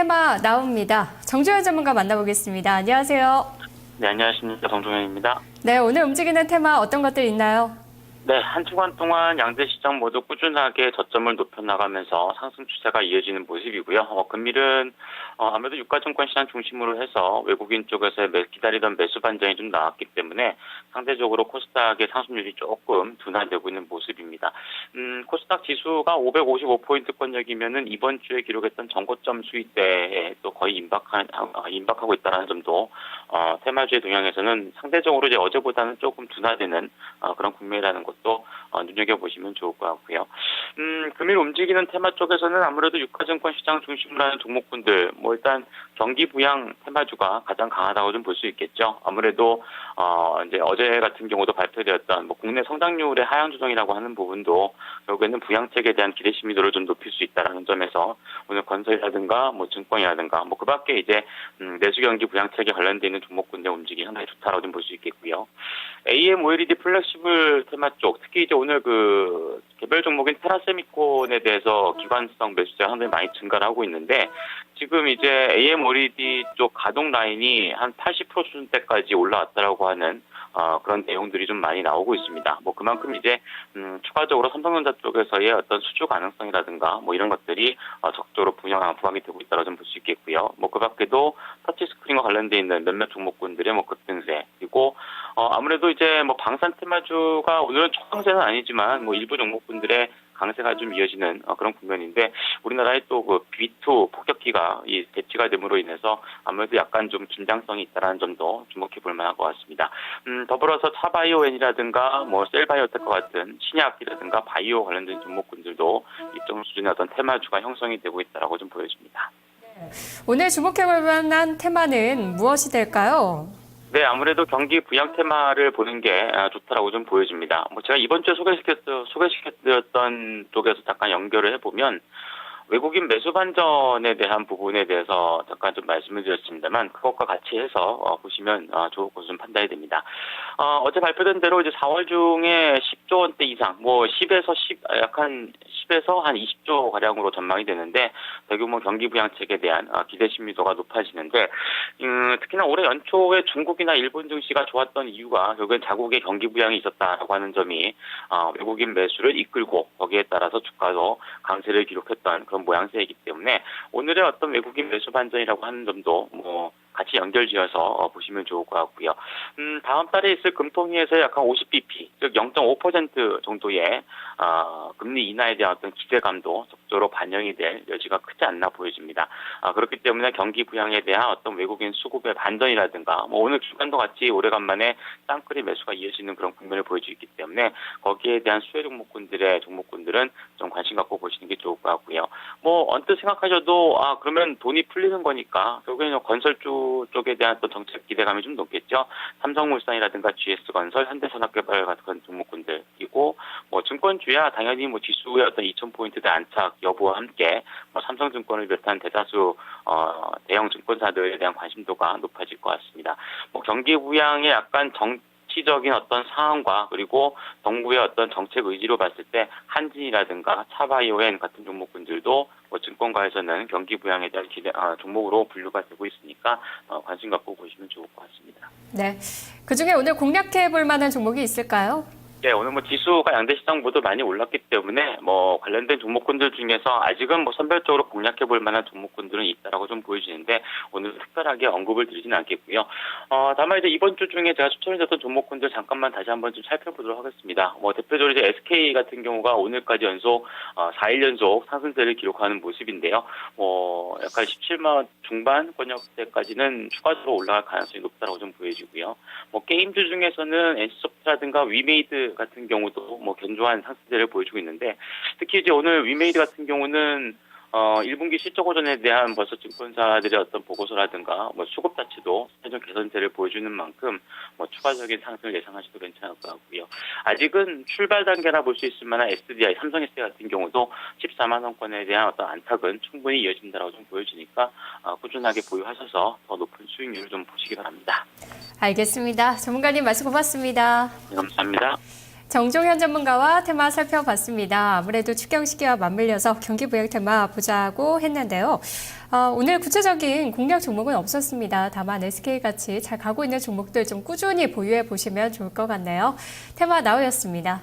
테마 나옵니다. 정종현 전문가 만나보겠습니다. 안녕하세요. 네, 안녕하십니까. 정종현입니다. 네, 오늘 움직이는 테마 어떤 것들 있나요? 네, 한 주간 동안 양대 시장 모두 꾸준하게 저점을 높여나가면서 상승 추세가 이어지는 모습이고요. 금일은 아무래도 유가증권 시장 중심으로 해서 외국인 쪽에서 기다리던 매수 반전이 좀 나왔기 때문에 상대적으로 코스닥의 상승률이 조금 둔화되고 있는 모습입니다. 코스닥 지수가 555포인트권역이면은 이번 주에 기록했던 전고점 수익대에 또 거의 임박하고 있다는 점도 테마주의 동향에서는 상대적으로 이제 어제보다는 조금 둔화되는 그런 국면이라는 것도 눈여겨보시면 좋을 것 같고요. 금일 움직이는 테마 쪽에서는 아무래도 유가증권 시장 중심으로 하는 종목군들, 일단 경기 부양 테마주가 가장 강하다고 좀 볼 수 있겠죠. 아무래도 이제 어제 같은 경우도 발표되었던 국내 성장률의 하향 조정이라고 하는 부분도 결국에는 부양책에 대한 기대 심리도를 좀 높일 수 있다라는 점에서 오늘 건설이라든가 증권이라든가 그 밖에 이제 내수 경기 부양책에 관련돼 있는 종목군의 움직임이 상당히 좋다라고 좀 볼 수 있겠고요. AM OLED 플렉시블 테마 쪽, 특히 이제 오늘 그 개별 종목인 테라세미콘에 대해서 기관성 매수세가 상당히 많이 증가를 하고 있는데, 지금 이제 AM OLED 쪽 가동 라인이 한 80% 수준대까지 올라왔다라고 하는 그런 내용들이 좀 많이 나오고 있습니다. 그만큼 이제 추가적으로 삼성전자 쪽에서의 어떤 수주 가능성이라든가 이런 것들이 적극적으로 부각이 되고 있다고 좀 볼 수 있겠고요. 그 밖에도 터치스크린과 관련돼 있는 몇몇 종목군들의 급등세, 그리고 아무래도 이제 방산 테마주가 오늘은 초강세는 아니지만 일부 종목군들의 강세가 좀 이어지는 그런 국면인데, 우리나라의 또 그 B2 폭격기가 대치가 됨으로 인해서 아무래도 약간 좀 긴장성이 있다는 점도 주목해 볼 만한 것 같습니다. 더불어서 차바이오엔이라든가 셀바이오텍과 같은 신약이라든가 바이오 관련된 종목군들도 일정 수준의 어떤 테마주가 형성이 되고 있다고 좀 보여집니다. 오늘 주목해 볼 만한 테마는 무엇이 될까요? 네, 아무래도 경기 부양 테마를 보는 게 좋다라고 좀 보여집니다. 제가 이번 주에 소개시켜드렸던 쪽에서 잠깐 연결을 해보면, 외국인 매수 반전에 대한 부분에 대해서 잠깐 좀 말씀을 드렸습니다만, 그것과 같이 해서 보시면 좋을 것으로 좀 판단이 됩니다. 어제 발표된 대로 이제 4월 중에 10조 원대 이상, 10에서 한 20조 가량으로 전망이 되는데, 대규모 경기 부양책에 대한 기대 심리도가 높아지는데, 특히나 올해 연초에 중국이나 일본 증시가 좋았던 이유가 결국엔 자국의 경기 부양이 있었다라고 하는 점이 외국인 매수를 이끌고 거기에 따라서 주가도 강세를 기록했던 그런 모양새이기 때문에, 오늘의 어떤 외국인 매수 반전이라고 하는 점도 같이 연결지어서 보시면 좋을 것 같고요. 다음 달에 있을 금통위에서 약간 50bp, 즉 0.5% 정도의 금리 인하에 대한 어떤 기대감도 적극적으로 반영이 될 여지가 크지 않나 보여집니다. 그렇기 때문에 경기 부양에 대한 어떤 외국인 수급의 반전이라든가 오늘 주간도 같이 오래간만에 쌍끌이 매수가 이어지는 그런 국면을 보여주고 있기 때문에, 거기에 대한 수혜 종목군들은 좀 관심 갖고 보시는 게 좋을 것 같고요. 언뜻 생각하셔도 그러면 돈이 풀리는 거니까 결국에는 건설주 쪽에 대한 또 정책 기대감이 좀 높겠죠. 삼성물산이라든가 GS건설, 현대산업개발 같은 종목군들이고, 증권주야 당연히 지수의 어떤 2,000포인트대 안착 여부와 함께 삼성증권을 비롯한 대다수 대형 증권사들에 대한 관심도가 높아질 것 같습니다. 경기 부양의 약간 정치적인 어떤 상황과 그리고 정부의 어떤 정책 의지로 봤을 때 한진이라든가 차바이오엔 같은 종목군들도 증권가에서는 경기 부양에 대한 종목으로 분류가 되고 있으니까 관심 갖고 보시면 좋을 것 같습니다. 네, 그중에 오늘 공략해 볼 만한 종목이 있을까요? 네, 오늘 지수가 양대 시장 모두 많이 올랐기 때문에 관련된 종목군들 중에서 아직은 선별적으로 공략해 볼 만한 종목군들은 있다라고 좀 보여지는데, 오늘 특별하게 언급을 드리지는 않겠고요. 다만 이제 이번 주 중에 제가 추천해줬던 종목군들 잠깐만 다시 한번 좀 살펴보도록 하겠습니다. 대표적으로 이제 SK 같은 경우가 오늘까지 4일 연속 상승세를 기록하는 모습인데요. 약간 17만 중반 권역대까지는 추가적으로 올라갈 가능성이 높다라고 좀 보여지고요. 게임주 중에서는 NC소프트라든가 위메이드 같은 경우도 견조한 상승세를 보여주고 있는데, 특히 이제 오늘 위메이드 같은 경우는 1분기 실적 호전에 대한 벌써 증권사들의 어떤 보고서라든가 수급 자체도 최종 개선세를 보여주는 만큼 추가적인 상승을 예상하셔도 괜찮을 것 같고요. 아직은 출발 단계라 볼 수 있을 만한 SDI, 삼성 SDI 같은 경우도 14만 원권에 대한 어떤 안착은 충분히 이어진다라고 좀 보여지니까 꾸준하게 보유하셔서 더 높은 수익률을 좀 보시기 바랍니다. 알겠습니다. 전문가님 말씀 고맙습니다. 네, 감사합니다. 정종현 전문가와 테마 살펴봤습니다. 아무래도 추경 시기와 맞물려서 경기 부양 테마 보자고 했는데요. 오늘 구체적인 공략 종목은 없었습니다. 다만 SK같이 잘 가고 있는 종목들 좀 꾸준히 보유해 보시면 좋을 것 같네요. 테마 나우였습니다.